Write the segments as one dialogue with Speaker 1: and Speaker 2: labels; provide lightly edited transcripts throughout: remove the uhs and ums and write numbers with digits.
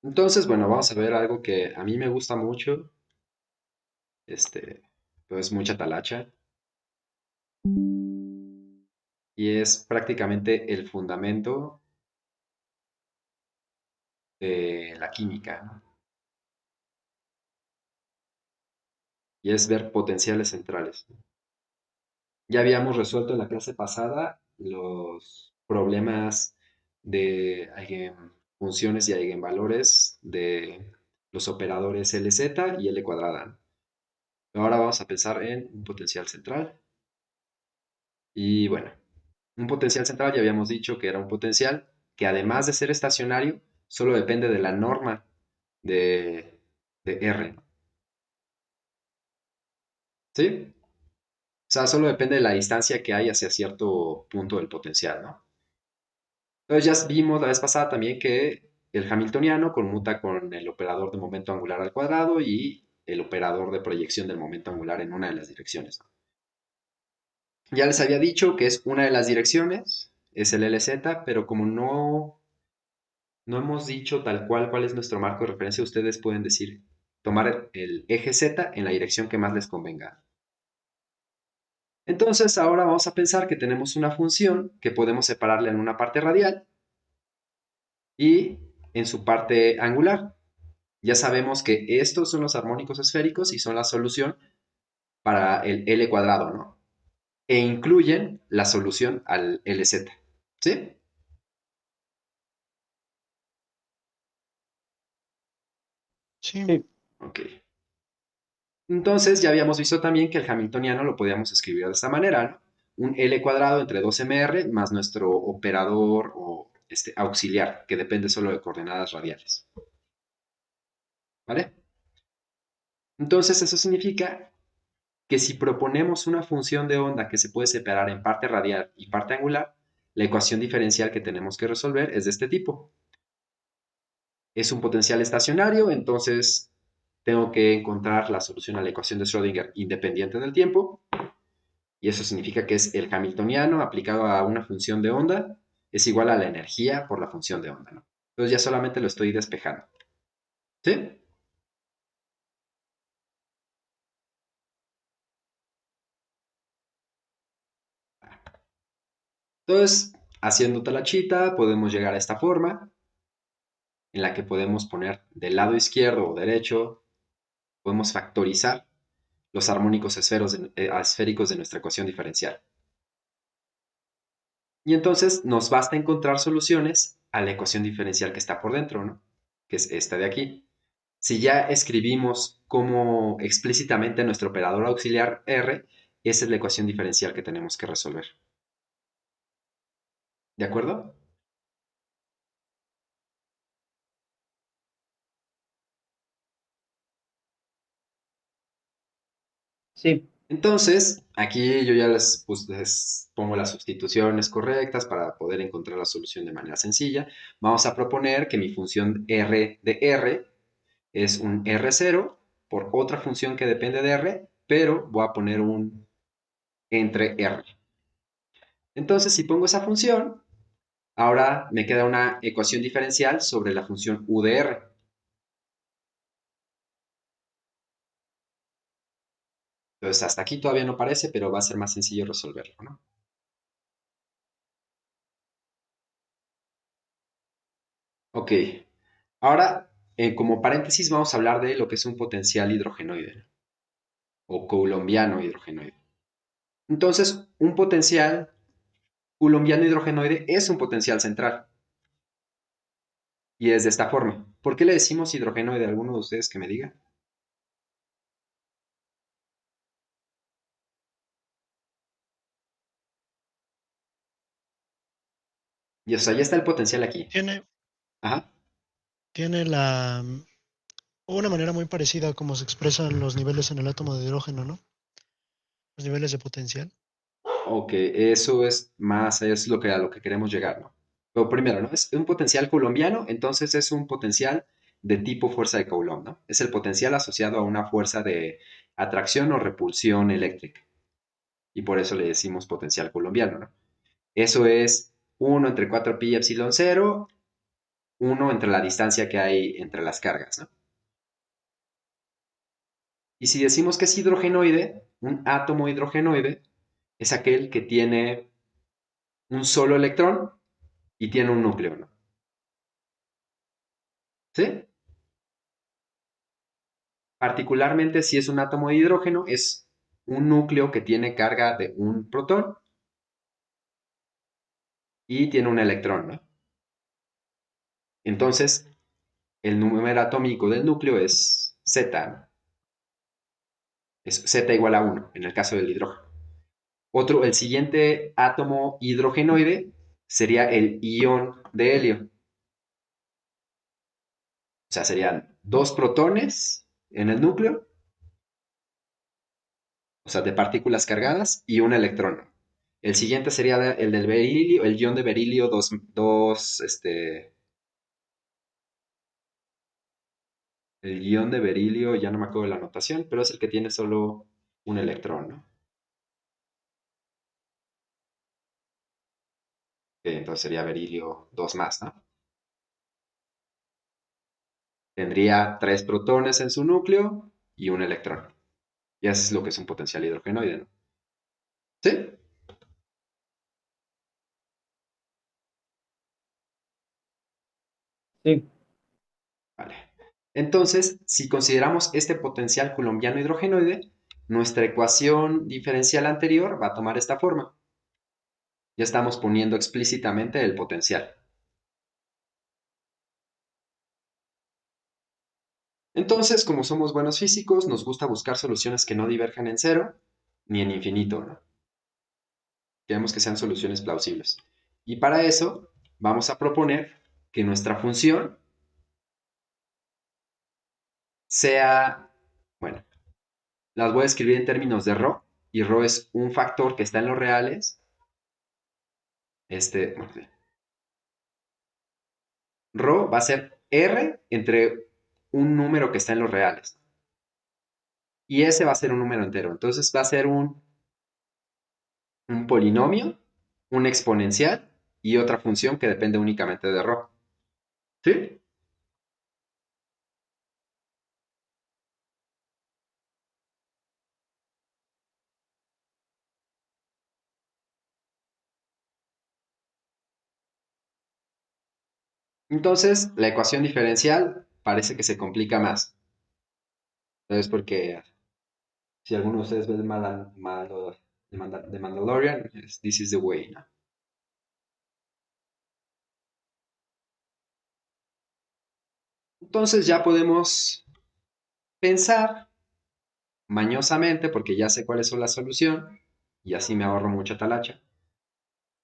Speaker 1: Entonces, bueno, vamos a ver algo que a mí me gusta mucho, este, pues mucha talacha, y es prácticamente el fundamento de la química, ¿no? Y es ver potenciales centrales. Ya habíamos resuelto en la clase pasada los problemas de funciones y eigenvalores de los operadores LZ y L cuadrada. Ahora vamos a pensar en un potencial central. Y bueno, un potencial central ya habíamos dicho que era un potencial que además de ser estacionario, solo depende de la norma de, de R. ¿Sí? O sea, solo depende de la distancia que hay hacia cierto punto del potencial, ¿no? Entonces ya vimos la vez pasada también que el hamiltoniano conmuta con el operador de momento angular al cuadrado y el operador de proyección del momento angular en una de las direcciones. Ya les había dicho que es una de las direcciones, es el LZ, pero como no hemos dicho tal cuál es nuestro marco de referencia, ustedes pueden decir, tomar el eje Z en la dirección que más les convenga. Entonces ahora vamos a pensar que tenemos una función que podemos separarla en una parte radial y en su parte angular. Ya sabemos que estos son los armónicos esféricos y son la solución para el L cuadrado, ¿no? E incluyen la solución al LZ. ¿Sí?
Speaker 2: Sí,
Speaker 1: Sí. Ok. Entonces ya habíamos visto también que el hamiltoniano lo podíamos escribir de esta manera, ¿no? Un L cuadrado entre 2mr más nuestro operador o auxiliar, que depende solo de coordenadas radiales. ¿Vale? Entonces eso significa que si proponemos una función de onda que se puede separar en parte radial y parte angular, la ecuación diferencial que tenemos que resolver es de este tipo. Es un potencial estacionario, entonces tengo que encontrar la solución a la ecuación de Schrödinger independiente del tiempo, y eso significa que es el hamiltoniano aplicado a una función de onda es igual a la energía por la función de onda, ¿no? Entonces ya solamente lo estoy despejando. ¿Sí? Entonces, haciendo talachita, podemos llegar a esta forma en la que podemos poner del lado izquierdo o derecho, podemos factorizar los armónicos esféricos de nuestra ecuación diferencial. Y entonces nos basta encontrar soluciones a la ecuación diferencial que está por dentro, ¿no? Que es esta de aquí. Si ya escribimos como explícitamente nuestro operador auxiliar R, esa es la ecuación diferencial que tenemos que resolver. ¿De acuerdo?
Speaker 2: sí.
Speaker 1: Entonces, aquí yo ya les pongo las sustituciones correctas para poder encontrar la solución de manera sencilla. Vamos a proponer que mi función R de R es un R0 por otra función que depende de R, pero voy a poner un entre R. Entonces, si pongo esa función, ahora me queda una ecuación diferencial sobre la función U de R. Entonces, hasta aquí todavía no parece, pero va a ser más sencillo resolverlo, ¿no? Ok. Ahora, como paréntesis, vamos a hablar de lo que es un potencial hidrogenoide, ¿no? O coulombiano hidrogenoide. Entonces, un potencial coulombiano hidrogenoide es un potencial central y es de esta forma. ¿Por qué le decimos hidrogenoide a alguno de ustedes que me diga? Y o sea, ya está el potencial aquí.
Speaker 2: Tiene,
Speaker 1: Ajá.
Speaker 2: tiene una manera muy parecida a cómo se expresan los niveles en el átomo de hidrógeno, ¿no? Los niveles de potencial.
Speaker 1: Ok, eso es más, es lo que a lo que queremos llegar, ¿no? Pero primero, ¿no? Es un potencial coulombiano, entonces es un potencial de tipo fuerza de Coulomb, ¿no? Es el potencial asociado a una fuerza de atracción o repulsión eléctrica. Y por eso le decimos potencial coulombiano, ¿no? Eso es 1 entre 4 pi epsilon cero 1 entre la distancia que hay entre las cargas, ¿no? Y si decimos que es hidrogenoide, un átomo hidrogenoide es aquel que tiene un solo electrón y tiene un núcleo, ¿no? ¿Sí? Particularmente si es un átomo de hidrógeno, es un núcleo que tiene carga de un protón y tiene un electrón, ¿no? Entonces, el número atómico del núcleo es Z, ¿no? Es Z igual a 1 en el caso del hidrógeno. El siguiente átomo hidrogenoide sería el ion de helio. O sea, serían dos protones en el núcleo, o sea, de partículas cargadas, y un electrón. El siguiente sería el del berilio, el ion de berilio el ion de berilio, ya no me acuerdo de la notación, pero es el que tiene solo un electrón, ¿no? Que entonces sería berilio 2 más, ¿no? Tendría tres protones en su núcleo y un electrón. Y eso es lo que es un potencial hidrogenoide, ¿no? ¿Sí?
Speaker 3: Sí,
Speaker 1: Vale. Entonces, si consideramos este potencial colombiano hidrogenoide, nuestra ecuación diferencial anterior va a tomar esta forma. Ya estamos poniendo explícitamente el potencial. Entonces, como somos buenos físicos, nos gusta buscar soluciones que no diverjan en cero ni en infinito, ¿no? Queremos que sean soluciones plausibles. Y para eso vamos a proponer que nuestra función sea, bueno, las voy a escribir en términos de ρ, y ρ es un factor que está en los reales. Bueno, ρ va a ser r entre un número que está en los reales. Y ese va a ser un número entero. Entonces va a ser un polinomio, un exponencial y otra función que depende únicamente de ρ. ¿Sí? Entonces, la ecuación diferencial parece que se complica más. Es porque si alguno de ustedes ve The Mandalorian, this is the way, ¿no? Entonces ya podemos pensar mañosamente, porque ya sé cuál es la solución, y así me ahorro mucha talacha,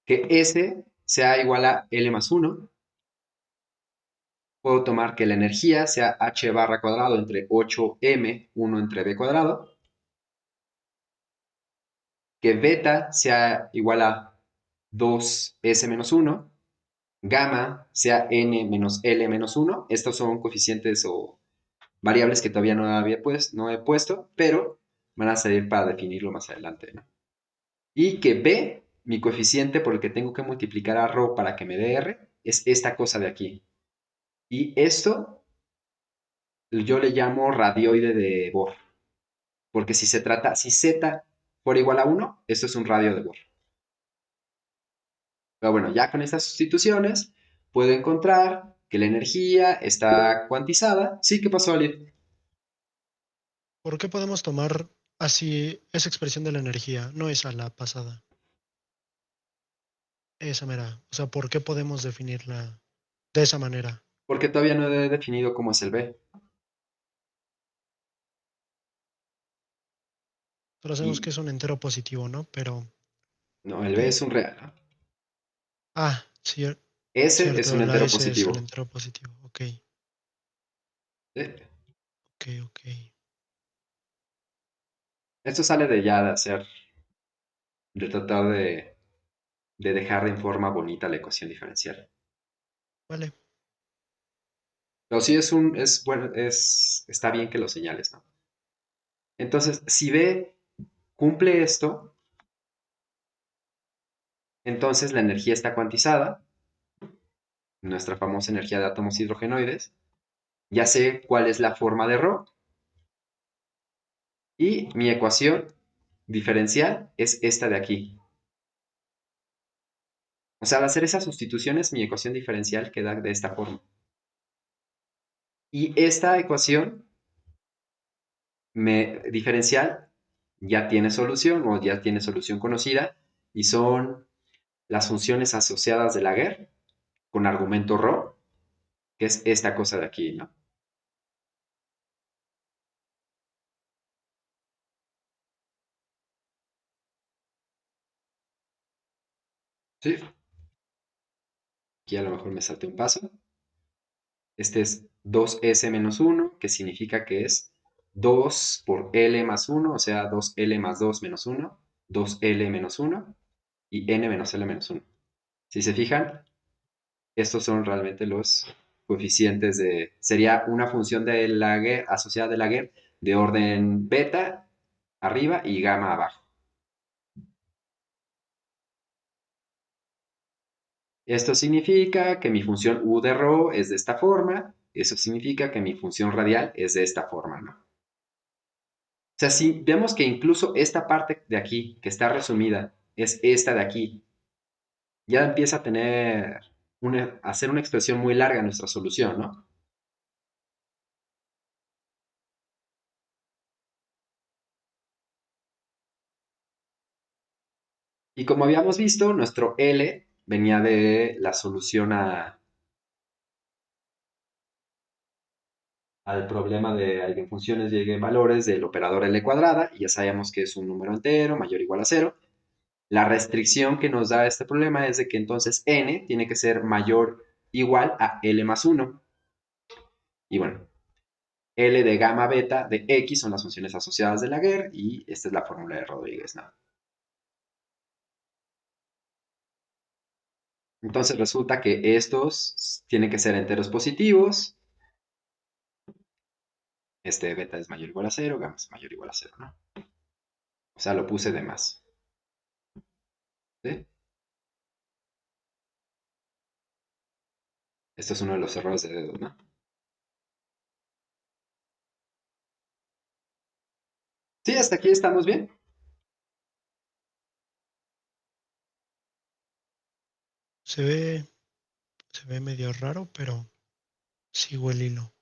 Speaker 1: que S sea igual a L más 1. Puedo tomar que la energía sea H barra cuadrado entre 8M, 1 entre B cuadrado, que beta sea igual a 2S menos 1, gamma sea N menos L menos 1. Estos son coeficientes o variables que todavía no he puesto, pero van a servir para definirlo más adelante, ¿no? Y que B, mi coeficiente por el que tengo que multiplicar a ρ para que me dé R, es esta cosa de aquí. Y esto yo le llamo radioide de Bohr, porque si Z fuera igual a 1, esto es un radio de Bohr. Pero bueno, ya con estas sustituciones puedo encontrar que la energía está cuantizada. Sí, ¿qué pasó, Ali?
Speaker 2: ¿Por qué podemos tomar así esa expresión de la energía? No esa, la pasada. Esa mera. O sea, ¿por qué podemos definirla de esa manera?
Speaker 1: Porque todavía no he definido cómo es el B.
Speaker 2: Pero sabemos
Speaker 1: Y
Speaker 2: que es un entero positivo, ¿no? Pero
Speaker 1: no, el B
Speaker 2: B.
Speaker 1: es un real, ¿no? S es
Speaker 2: Cierto,
Speaker 1: un
Speaker 2: la
Speaker 1: entero
Speaker 2: S es el
Speaker 1: positivo.
Speaker 2: entero positivo. Ok,
Speaker 1: ¿Sí?
Speaker 2: ok, ok.
Speaker 1: Esto sale de ya de hacer, de tratar de dejar en forma bonita la ecuación diferencial.
Speaker 2: Vale.
Speaker 1: Pero sí es bueno, está bien que lo señales, ¿no? Entonces, si B cumple esto, entonces la energía está cuantizada nuestra famosa energía de átomos hidrogenoides, ya sé cuál es la forma de ρ y mi ecuación diferencial es esta de aquí. O sea, al hacer esas sustituciones, mi ecuación diferencial queda de esta forma. Y esta ecuación diferencial ya tiene solución o ya tiene solución conocida y son las funciones asociadas de Laguerre con argumento ρ, que es esta cosa de aquí, ¿no? Sí, aquí a lo mejor me salté un paso. Este es 2s menos 1, que significa que es 2 por L más 1, o sea, 2L más 2 menos 1, 2L menos 1 y N menos L menos 1. Si se fijan, estos son realmente los coeficientes de... Sería una función de Laguerre, asociada de Laguerre, de orden beta arriba y gamma abajo. Esto significa que mi función u de ρ es de esta forma. Eso significa que mi función radial es de esta forma, ¿no? O sea, si vemos que incluso esta parte de aquí, que está resumida, es esta de aquí, ya empieza a tener a ser una expresión muy larga nuestra solución, ¿no? Y como habíamos visto, nuestro L venía de la solución al problema de eigenfunciones y eigenvalores del operador L cuadrada, y ya sabíamos que es un número entero mayor o igual a cero. La restricción que nos da este problema es de que entonces n tiene que ser mayor o igual a L más 1. Y bueno, L de gamma beta de X son las funciones asociadas de Laguerre y esta es la fórmula de Rodríguez, ¿no? Entonces resulta que estos tienen que ser enteros positivos. Este beta es mayor o igual a cero, gamma es mayor o igual a cero, ¿no? O sea, lo puse de más. ¿Sí? Esto es uno de los errores de dedo, ¿no? Sí, hasta aquí estamos bien.
Speaker 2: Se ve, se ve medio raro, pero sigo el hilo.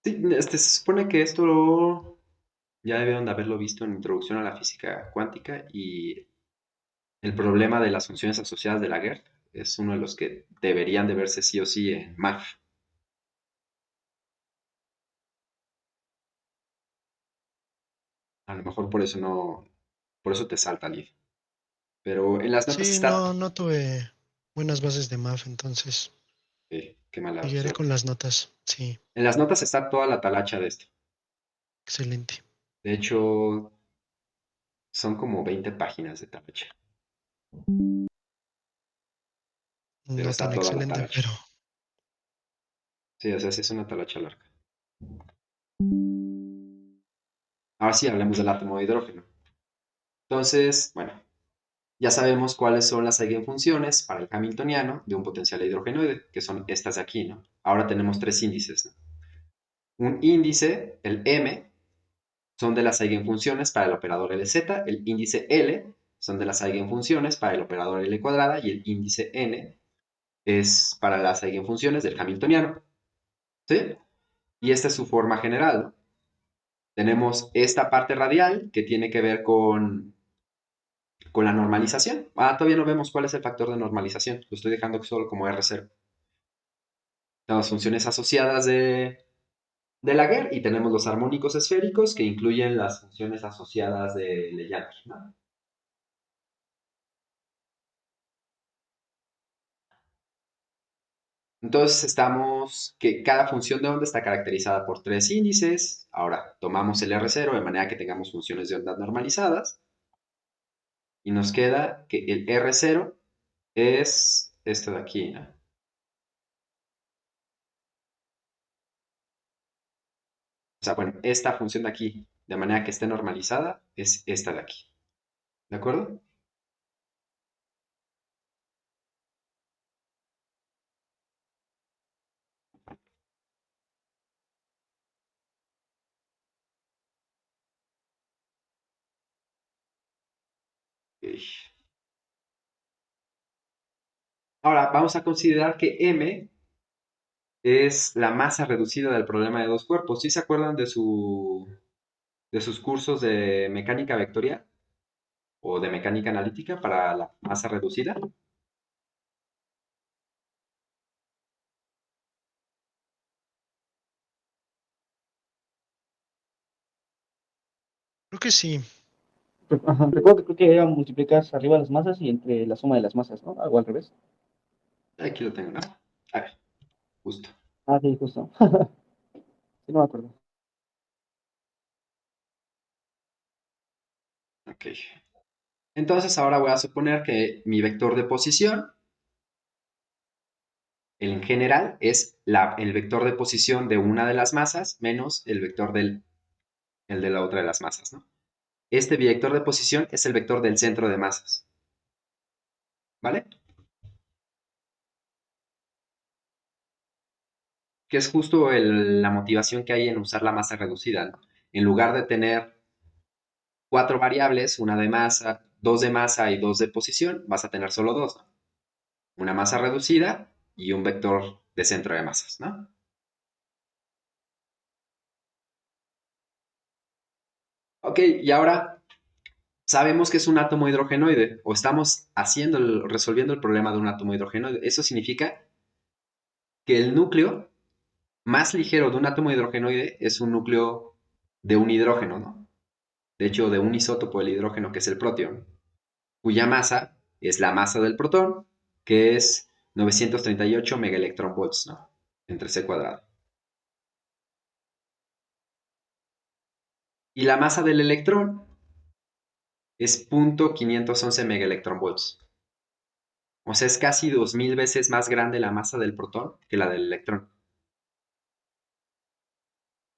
Speaker 1: Sí, se supone que esto ya debieron de haberlo visto en Introducción a la Física Cuántica y el problema de las funciones asociadas de Laguerre es uno de los que deberían de verse sí o sí en MAF. A lo mejor por eso no, por eso te salta, Liv. Pero en las notas
Speaker 2: Sí,
Speaker 1: está...
Speaker 2: no tuve buenas bases de MAF, entonces
Speaker 1: qué mala
Speaker 2: me guiaré con
Speaker 1: suerte.
Speaker 2: las notas. Sí,
Speaker 1: En las notas está toda la talacha de esto.
Speaker 2: excelente.
Speaker 1: De hecho, son como 20 páginas de talacha. Pero
Speaker 2: No
Speaker 1: está
Speaker 2: tan
Speaker 1: toda la
Speaker 2: excelente,
Speaker 1: talacha.
Speaker 2: pero
Speaker 1: Sí, o sea, sí es una talacha larga. Ahora sí, hablemos del átomo de hidrógeno. Entonces, bueno, ya sabemos cuáles son las eigenfunciones para el hamiltoniano de un potencial hidrogenoide, que son estas de aquí, ¿no? Ahora tenemos tres índices, ¿no? Un índice, el M, son de las eigenfunciones para el operador LZ, el índice L son de las eigenfunciones para el operador L cuadrada y el índice N es para las eigenfunciones del hamiltoniano, ¿sí? Y esta es su forma general, ¿no? Tenemos esta parte radial que tiene que ver con la normalización. Todavía no vemos cuál es el factor de normalización. Lo estoy dejando solo como R0. Tenemos funciones asociadas de Laguerre y tenemos los armónicos esféricos que incluyen las funciones asociadas de Legendre, ¿no? Entonces estamos que cada función de onda está caracterizada por tres índices. Ahora tomamos el R0 de manera que tengamos funciones de onda normalizadas y nos queda que el R0 es esto de aquí, ¿no? O sea, bueno, esta función de aquí, de manera que esté normalizada, es esta de aquí. ¿De acuerdo? Ahora vamos a considerar que M es la masa reducida del problema de dos cuerpos. ¿Sí se acuerdan de sus cursos de mecánica vectorial o de mecánica analítica para la masa reducida?
Speaker 2: Creo que sí.
Speaker 3: Ajá, recuerdo que creo que era multiplicar arriba las masas y entre la suma de las masas, ¿no? Algo al revés.
Speaker 1: Aquí lo tengo, ¿no? A ver, justo.
Speaker 3: Ah, sí, justo. Sí, no me acuerdo.
Speaker 1: Ok. Entonces ahora voy a suponer que mi vector de posición, en general, es el vector de posición de una de las masas menos el vector el de la otra de las masas, ¿no? Este vector de posición es el vector del centro de masas, ¿vale? Que es justo la motivación que hay en usar la masa reducida, ¿no? En lugar de tener cuatro variables, una de masa, dos de masa y dos de posición, vas a tener solo dos, ¿no? Una masa reducida y un vector de centro de masas, ¿no? Ok, y ahora sabemos que es un átomo hidrogenoide o estamos resolviendo el problema de un átomo hidrogenoide. Eso significa que el núcleo más ligero de un átomo hidrogenoide es un núcleo de un hidrógeno, ¿no? De hecho, de un isótopo del hidrógeno, que es el protón, cuya masa es la masa del protón, que es 938 megaelectronvolts, ¿no? Entre C cuadrado. Y la masa del electrón es 0.511 megaelectronvolts. O sea, es casi 2000 veces más grande la masa del protón que la del electrón.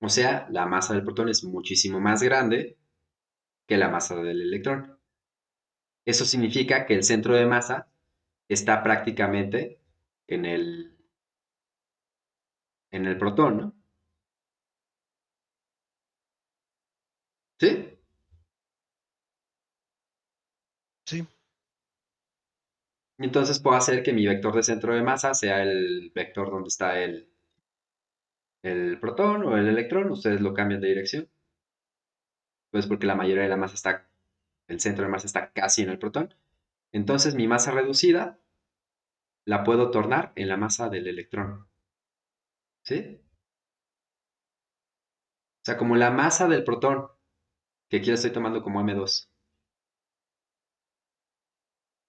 Speaker 1: O sea, la masa del protón es muchísimo más grande que la masa del electrón. Eso significa que el centro de masa está prácticamente en en el protón, ¿no? ¿Sí?
Speaker 2: Sí,
Speaker 1: Y entonces puedo hacer que mi vector de centro de masa sea el vector donde está el protón o el electrón. Ustedes lo cambian de dirección. Pues porque la mayoría de la masa está, el centro de masa está casi en el protón. Entonces mi masa reducida la puedo tornar en la masa del electrón. ¿Sí? O sea, como la masa del protón, que aquí la estoy tomando como M2,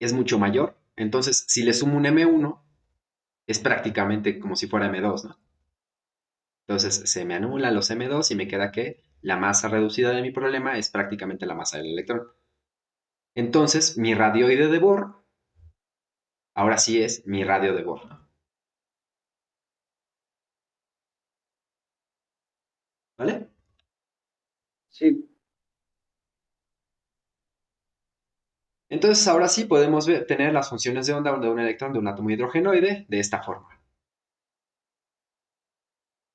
Speaker 1: es mucho mayor. Entonces, si le sumo un M1, es prácticamente como si fuera M2, ¿no? Entonces, se me anulan los M2 y me queda que la masa reducida de mi problema es prácticamente la masa del electrón. Entonces, mi radioide de Bohr, ahora sí es mi radio de Bohr, ¿no? ¿Vale?
Speaker 3: Sí,
Speaker 1: Entonces, ahora sí podemos tener las funciones de onda de un electrón de un átomo hidrogenoide de esta forma.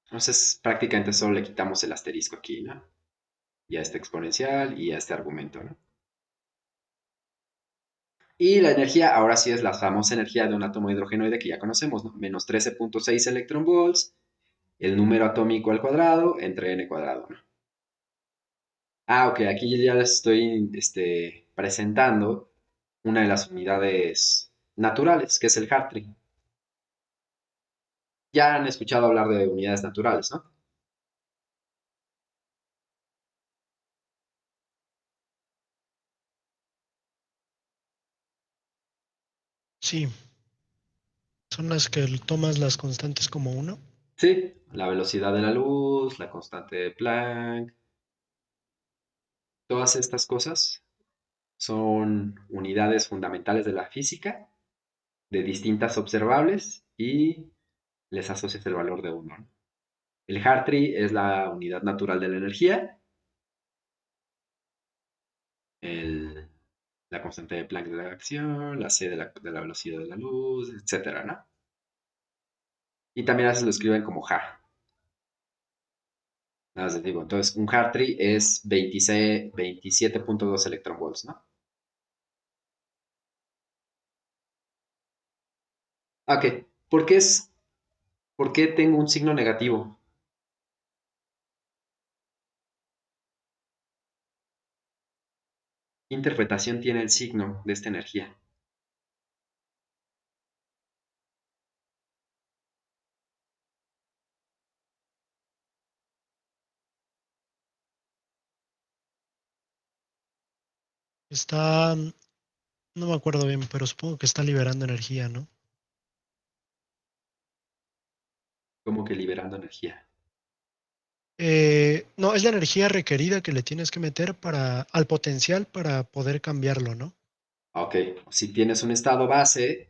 Speaker 1: Entonces, prácticamente solo le quitamos el asterisco aquí, ¿no? Y a este exponencial y a este argumento, ¿no? Y la energía, ahora sí es la famosa energía de un átomo hidrogenoide que ya conocemos, ¿no? Menos 13.6 electronvolts, el número atómico al cuadrado entre n cuadrado, ¿no? Ah, ok, aquí ya les estoy presentando una de las unidades naturales, que es el Hartree. Ya han escuchado hablar de unidades naturales, ¿no?
Speaker 2: sí. Son las que tomas las constantes como uno.
Speaker 1: Sí, la velocidad de la luz, la constante de Planck, todas estas cosas son unidades fundamentales de la física, de distintas observables y les asocias el valor de uno, ¿no? El Hartree es la unidad natural de la energía, el, la constante de Planck de la acción, la c de la velocidad de la luz, etcétera, ¿no? Y también a veces lo escriben como Ha. Nada más les digo, entonces un Hartree es 27.2 electronvolts, ¿no? Ok, ¿por qué tengo un signo negativo? ¿Qué interpretación tiene el signo de esta energía?
Speaker 2: Está, no me acuerdo bien, pero supongo que está liberando energía, ¿no?
Speaker 1: Como que liberando energía.
Speaker 2: No, es la energía requerida que le tienes que meter al potencial para poder cambiarlo, ¿no?
Speaker 1: Ok, si tienes un estado base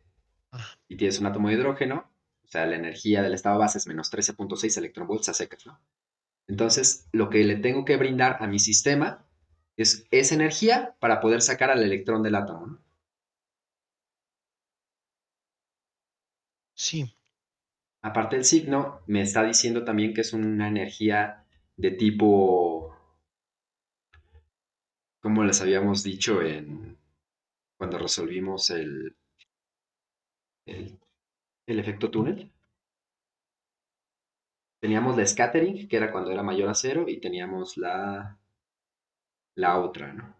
Speaker 2: Ah,
Speaker 1: y tienes un átomo de hidrógeno, o sea, la energía del estado base es menos 13.6 electronvolts a secas, ¿no? Entonces, lo que le tengo que brindar a mi sistema es esa energía para poder sacar al electrón del átomo, ¿no?
Speaker 2: sí,
Speaker 1: Aparte el signo, me está diciendo también que es una energía de tipo, como les habíamos dicho cuando resolvimos el, el efecto túnel. Teníamos la scattering, que era cuando era mayor a cero, y teníamos la otra, ¿no?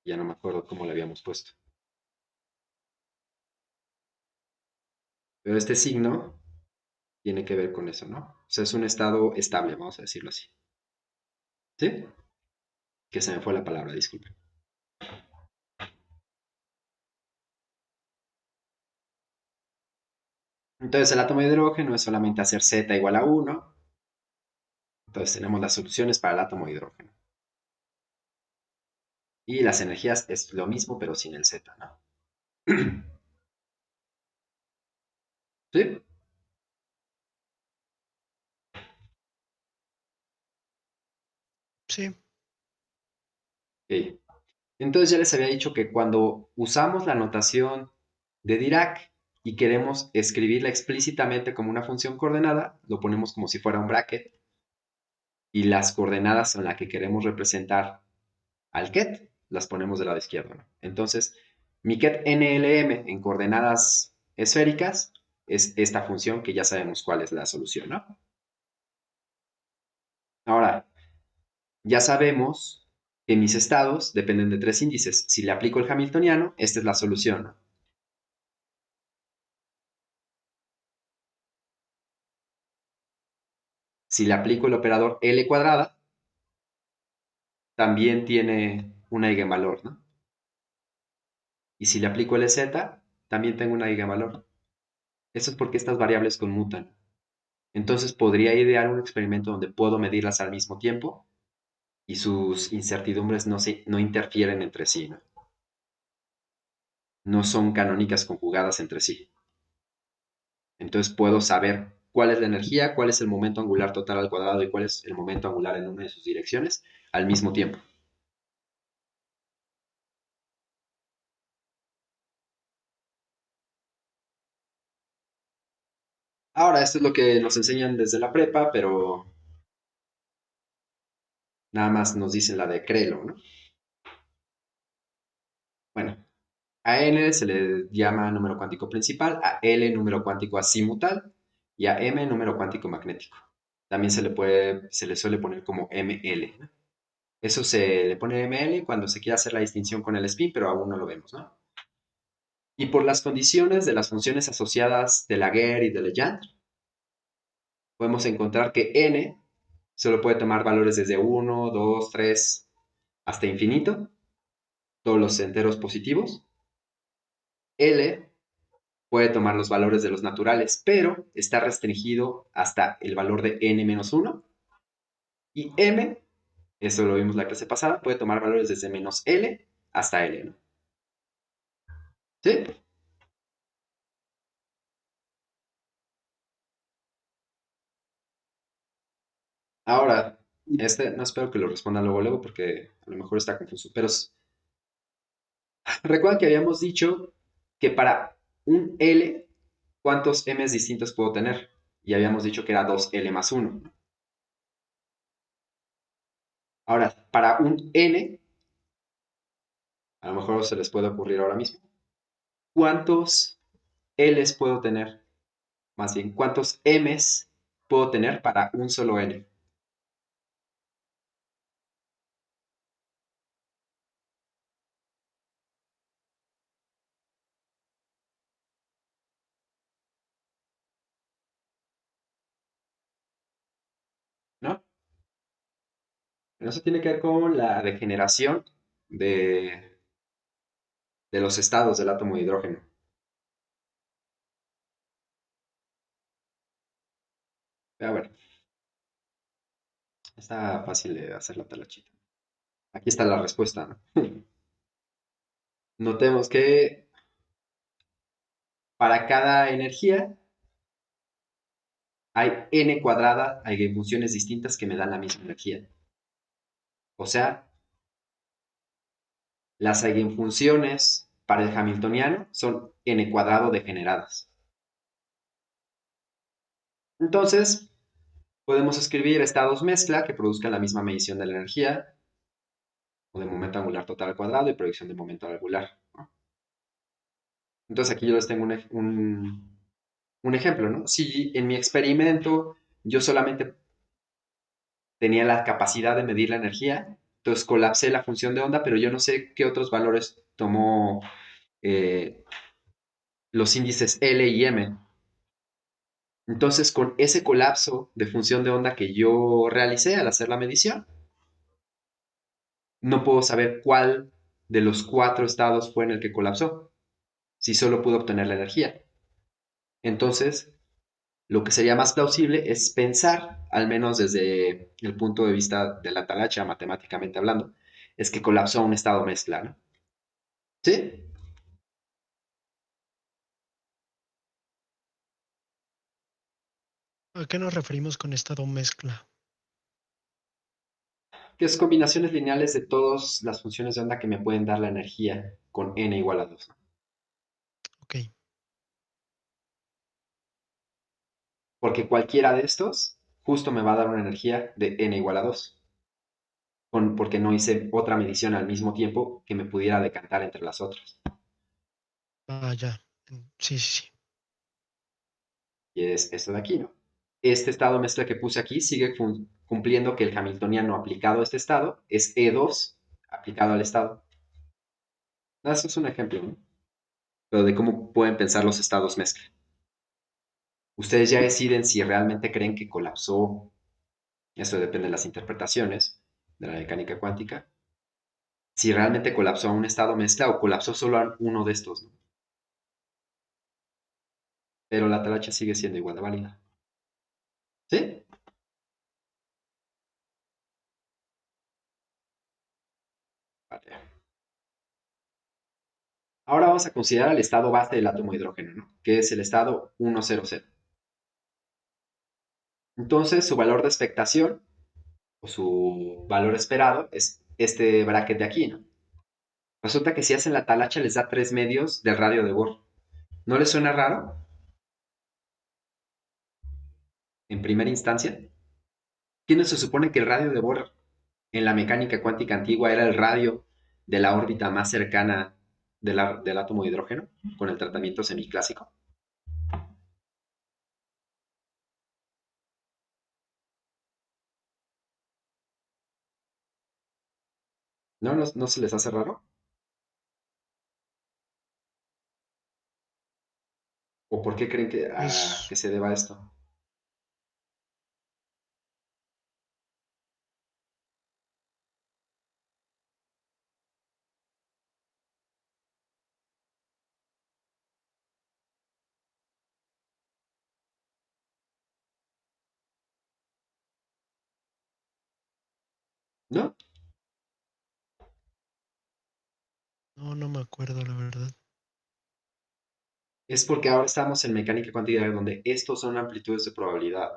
Speaker 1: Ya no me acuerdo cómo la habíamos puesto. Pero este signo tiene que ver con eso, ¿no? O sea, es un estado estable, vamos a decirlo así. ¿Sí? Que se me fue la palabra, disculpen. Entonces el átomo de hidrógeno es solamente hacer Z igual a 1. Entonces tenemos las soluciones para el átomo de hidrógeno. Y las energías es lo mismo, pero sin el Z, ¿no? ¿Sí?
Speaker 2: sí,
Speaker 1: Ok. Entonces ya les había dicho que cuando usamos la notación de Dirac y queremos escribirla explícitamente como una función coordenada, lo ponemos como si fuera un bracket y las coordenadas en las que queremos representar al ket las ponemos del lado izquierdo, ¿no? Entonces, mi ket NLM en coordenadas esféricas es esta función que ya sabemos cuál es la solución, ¿no? Ahora, ya sabemos que mis estados dependen de tres índices. Si le aplico el hamiltoniano, esta es la solución, ¿no? Si le aplico el operador L cuadrada, también tiene un eigenvalor, ¿no? Y si le aplico LZ, también tengo un eigenvalor. Eso es porque estas variables conmutan. Entonces podría idear un experimento donde puedo medirlas al mismo tiempo y sus incertidumbres no interfieren entre sí, ¿no? No son canónicas conjugadas entre sí. Entonces puedo saber cuál es la energía, cuál es el momento angular total al cuadrado y cuál es el momento angular en una de sus direcciones al mismo tiempo. Ahora, esto es lo que nos enseñan desde la prepa, pero nada más nos dicen la de Crelo, ¿no? Bueno, a n se le llama número cuántico principal, a L número cuántico azimutal y a M número cuántico magnético. También se le suele poner como ML, ¿no? Eso se le pone ML cuando se quiere hacer la distinción con el spin, pero aún no lo vemos, ¿no? Y por las condiciones de las funciones asociadas de Laguerre y de Legendre, podemos encontrar que n solo puede tomar valores desde 1, 2, 3 hasta infinito, todos los enteros positivos. L puede tomar los valores de los naturales, pero está restringido hasta el valor de n-1. Y m, eso lo vimos la clase pasada, puede tomar valores desde menos L hasta L, ¿no? ¿Sí? Ahora, no espero que lo responda luego porque a lo mejor está confuso, pero recuerdan que habíamos dicho que para un L, ¿cuántos M's distintos puedo tener? Y habíamos dicho que era 2L más 1. Ahora, para un N, a lo mejor se les puede ocurrir ahora mismo, ¿cuántos L's puedo tener? Más bien, ¿cuántos M's puedo tener para un solo N? ¿No? Eso tiene que ver con la degeneración de, de los estados del átomo de hidrógeno. A ver, está fácil de hacer la talachita. Aquí está la respuesta, ¿no? Notemos que para cada energía hay n cuadrada, hay funciones distintas que me dan la misma energía. O sea, las eigenfunciones para el hamiltoniano son n cuadrado degeneradas. Entonces, podemos escribir estados mezcla que produzcan la misma medición de la energía, o de momento angular total al cuadrado y proyección de momento angular, ¿no? Entonces, aquí yo les tengo un ejemplo, ¿no? Si en mi experimento yo solamente tenía la capacidad de medir la energía, entonces colapsé la función de onda, pero yo no sé qué otros valores tomó eh, los índices L y M. Entonces, con ese colapso de función de onda que yo realicé al hacer la medición, no puedo saber cuál de los cuatro estados fue en el que colapsó, si solo pude obtener la energía. Entonces, lo que sería más plausible es pensar, al menos desde el punto de vista de la talacha, matemáticamente hablando, es que colapsó a un estado mezcla, ¿no? ¿Sí?
Speaker 2: ¿A qué nos referimos con estado mezcla?
Speaker 1: Que es combinaciones lineales de todas las funciones de onda que me pueden dar la energía con n igual a 2.
Speaker 2: Ok,
Speaker 1: Porque cualquiera de estos justo me va a dar una energía de n igual a 2. Porque no hice otra medición al mismo tiempo que me pudiera decantar entre las otras.
Speaker 2: ya. Sí, sí, sí.
Speaker 1: Y es esto de aquí, ¿no? Este estado mezcla que puse aquí sigue cumpliendo que el hamiltoniano aplicado a este estado es E2 aplicado al estado. Eso es un ejemplo, ¿no? Pero de cómo pueden pensar los estados mezcla. Ustedes ya deciden si realmente creen que colapsó. Eso depende de las interpretaciones de la mecánica cuántica. Si realmente colapsó a un estado mezcla o colapsó solo a uno de estos, ¿no? Pero la talacha sigue siendo igual de válida. ¿Sí? Vale. Ahora vamos a considerar el estado base del átomo de hidrógeno, ¿no? Que es el estado 100. Entonces, su valor de expectación o su valor esperado es este bracket de aquí, ¿no? Resulta que si hacen la talacha les da 3 medios del radio de Bohr. ¿No les suena raro en primera instancia? ¿Quién no se supone que el radio de Bohr en la mecánica cuántica antigua era el radio de la órbita más cercana del átomo de hidrógeno con el tratamiento semiclásico? ¿No se les hace raro? ¿O por qué creen que
Speaker 2: Pues,
Speaker 1: se deba a esto? ¿No?
Speaker 2: no, no me acuerdo, la verdad.
Speaker 1: Es porque ahora estamos en mecánica cuántica donde estos son amplitudes de probabilidad.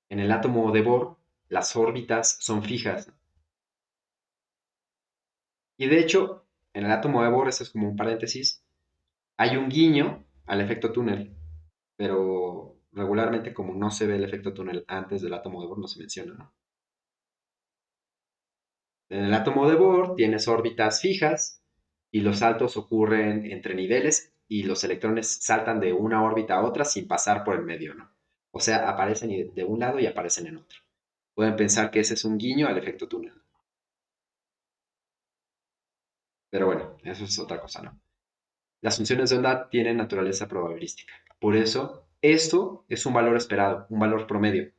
Speaker 1: En el átomo de Bohr, las órbitas son fijas. Y de hecho, en el átomo de Bohr, esto es como un paréntesis, hay un guiño al efecto túnel, pero regularmente como no se ve el efecto túnel antes del átomo de Bohr, no se menciona, ¿no? En el átomo de Bohr tienes órbitas fijas y los saltos ocurren entre niveles y los electrones saltan de una órbita a otra sin pasar por el medio, ¿no? O sea, aparecen de un lado y aparecen en otro. Pueden pensar que ese es un guiño al efecto túnel. Pero bueno, eso es otra cosa, ¿no? Las funciones de onda tienen naturaleza probabilística. Por eso, esto es un valor esperado, un valor promedio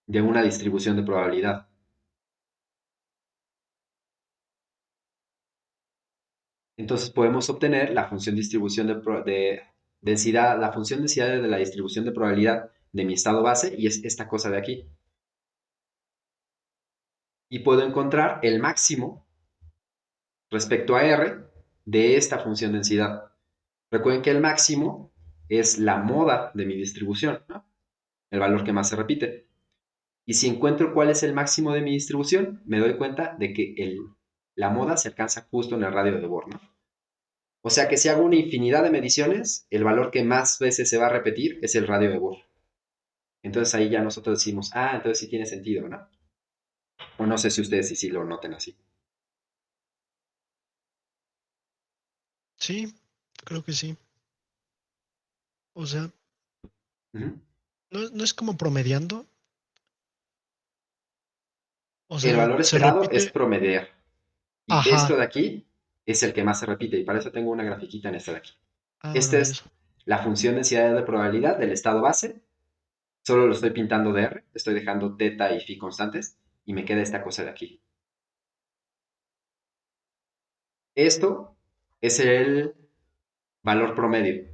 Speaker 1: de una distribución de probabilidad. Entonces podemos obtener la función distribución de densidad, la función densidad de la distribución de probabilidad de mi estado base y es esta cosa de aquí. Y puedo encontrar el máximo respecto a R de esta función densidad. Recuerden que el máximo es la moda de mi distribución, ¿no? El valor que más se repite. Y si encuentro cuál es el máximo de mi distribución, me doy cuenta de que la moda se alcanza justo en el radio de Bohr, ¿no? O sea que si hago una infinidad de mediciones, el valor que más veces se va a repetir es el radio de Bohr. Entonces ahí ya nosotros decimos, ah, entonces sí tiene sentido, ¿no? O no sé si ustedes sí lo noten así.
Speaker 2: Sí, creo que sí. O sea,
Speaker 1: Ujú.
Speaker 2: no es como promediando. O
Speaker 1: El
Speaker 2: sea,
Speaker 1: valor
Speaker 2: se
Speaker 1: esperado es
Speaker 2: repite.
Speaker 1: promediar. Y esto
Speaker 2: Ajá.
Speaker 1: de aquí es el que más se repite. Y para eso tengo una grafiquita en esta de aquí.
Speaker 2: Ah,
Speaker 1: Esta
Speaker 2: rayos.
Speaker 1: es la función densidad de probabilidad del estado base. Solo lo estoy pintando de R. Estoy dejando teta y phi constantes. Y me queda esta cosa de aquí. Esto es el valor promedio.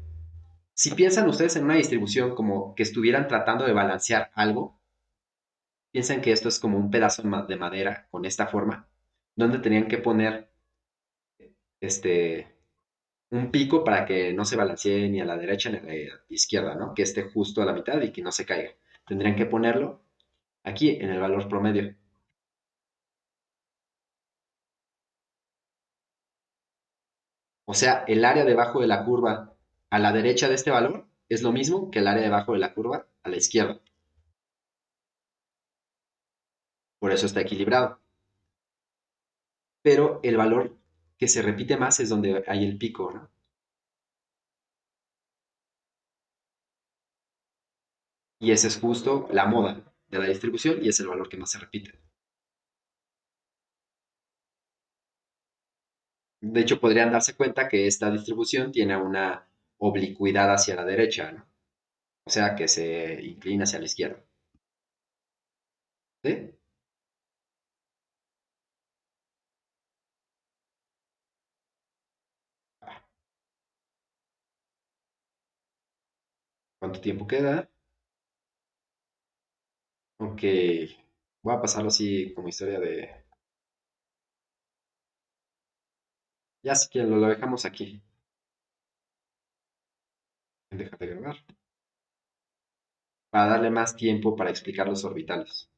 Speaker 1: Si piensan ustedes en una distribución como que estuvieran tratando de balancear algo, piensan que esto es como un pedazo de madera con esta forma, donde tenían que poner este, un pico para que no se balancee ni a la derecha ni a la izquierda, ¿no? Que esté justo a la mitad y que no se caiga. Tendrían que ponerlo aquí en el valor promedio. O sea, el área debajo de la curva a la derecha de este valor es lo mismo que el área debajo de la curva a la izquierda. Por eso está equilibrado. Pero el valor que se repite más es donde hay el pico, ¿no? Y ese es justo la moda de la distribución y es el valor que más se repite. De hecho, podrían darse cuenta que esta distribución tiene una oblicuidad hacia la derecha, ¿no? O sea, que se inclina hacia la izquierda. ¿Sí? ¿Cuánto tiempo queda? Ok. Voy a pasarlo así como historia de... Ya si quieren, lo dejamos aquí. Déjate grabar. Para darle más tiempo para explicar los orbitales.